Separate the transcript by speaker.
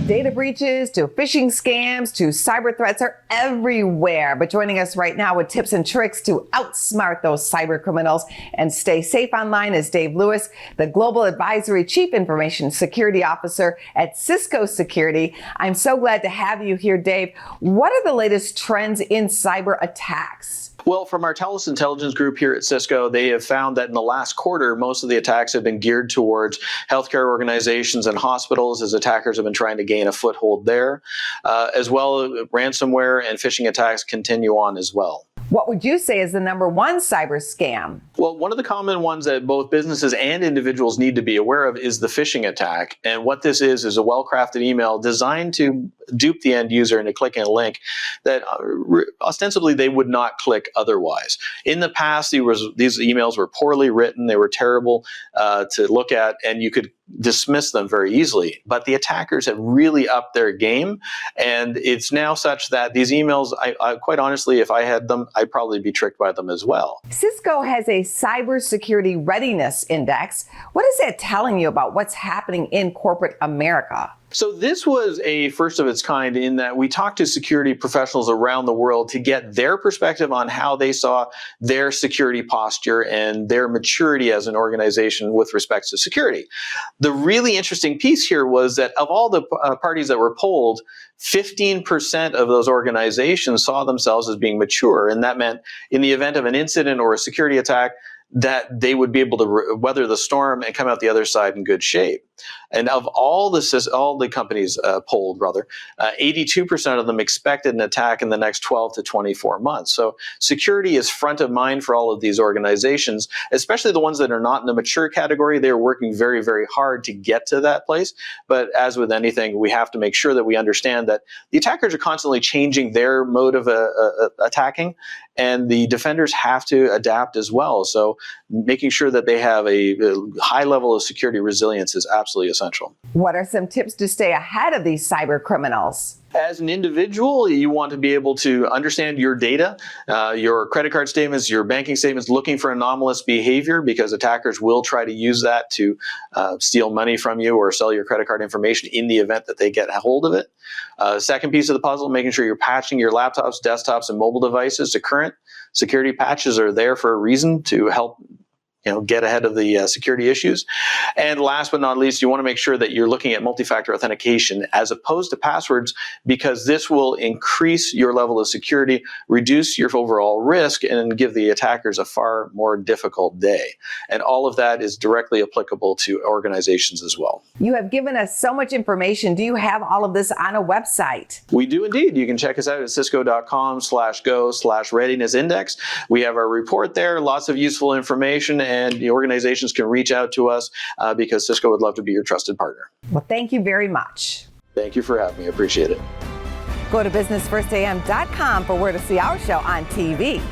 Speaker 1: Data breaches to phishing scams to cyber threats are everywhere. But joining us right now with tips and tricks to outsmart those cyber criminals and stay safe online is Dave Lewis, the Global Advisory Chief Information Security Officer at Cisco Security. I'm so glad to have you here, Dave. What are the latest trends in cyber attacks?
Speaker 2: Well, from our Telus Intelligence group here at Cisco, they have found that in the last quarter, most of the attacks have been geared towards healthcare organizations and hospitals, as attackers have been trying to gain a foothold there. As well, ransomware and phishing attacks continue on as well.
Speaker 1: What would you say is the number one cyber scam?
Speaker 2: Well, one of the common ones that both businesses and individuals need to be aware of is the phishing attack. And what this is a well-crafted email designed to dupe the end user into clicking a link that ostensibly they would not click otherwise. In the past, these emails were poorly written, they were terrible to look at, and you could dismiss them very easily. But the attackers have really upped their game, and it's now such that these emails, I quite honestly, if I had them, I'd probably be tricked by them as well.
Speaker 1: Cisco has a cybersecurity readiness index. What is that telling you about what's happening in corporate America?
Speaker 2: So this was a first of its kind in that we talked to security professionals around the world to get their perspective on how they saw their security posture and their maturity as an organization with respect to security. The really interesting piece here was that of all the parties that were polled, 15% of those organizations saw themselves as being mature, and that meant in the event of an incident or a security attack, that they would be able to weather the storm and come out the other side in good shape. And of all the companies polled, 82% of them expected an attack in the next 12 to 24 months. So security is front of mind for all of these organizations, especially the ones that are not in the mature category. They're working very, very hard to get to that place. But as with anything, we have to make sure that we understand that the attackers are constantly changing their mode of attacking, and the defenders have to adapt as well. So making sure that they have a high level of security resilience is absolutely essential.
Speaker 1: What are some tips to stay ahead of these cyber criminals?
Speaker 2: As an individual, you want to be able to understand your data, your credit card statements, your banking statements, looking for anomalous behavior, because attackers will try to use that to steal money from you or sell your credit card information in the event that they get a hold of it. Second piece of the puzzle, making sure you're patching your laptops, desktops, and mobile devices to current. Security patches are there for a reason, to help get ahead of the security issues. And last but not least, you want to make sure that you're looking at multi-factor authentication as opposed to passwords, because this will increase your level of security, reduce your overall risk, and give the attackers a far more difficult day. And all of that is directly applicable to organizations as well.
Speaker 1: You have given us so much information. Do you have all of this on a website?
Speaker 2: We do indeed. You can check us out at cisco.com/go/readiness index. We have our report there, lots of useful information, and the organizations can reach out to us because Cisco would love to be your trusted partner.
Speaker 1: Well, thank you very much.
Speaker 2: Thank you for having me. I appreciate it.
Speaker 1: Go to businessfirstam.com for where to see our show on TV.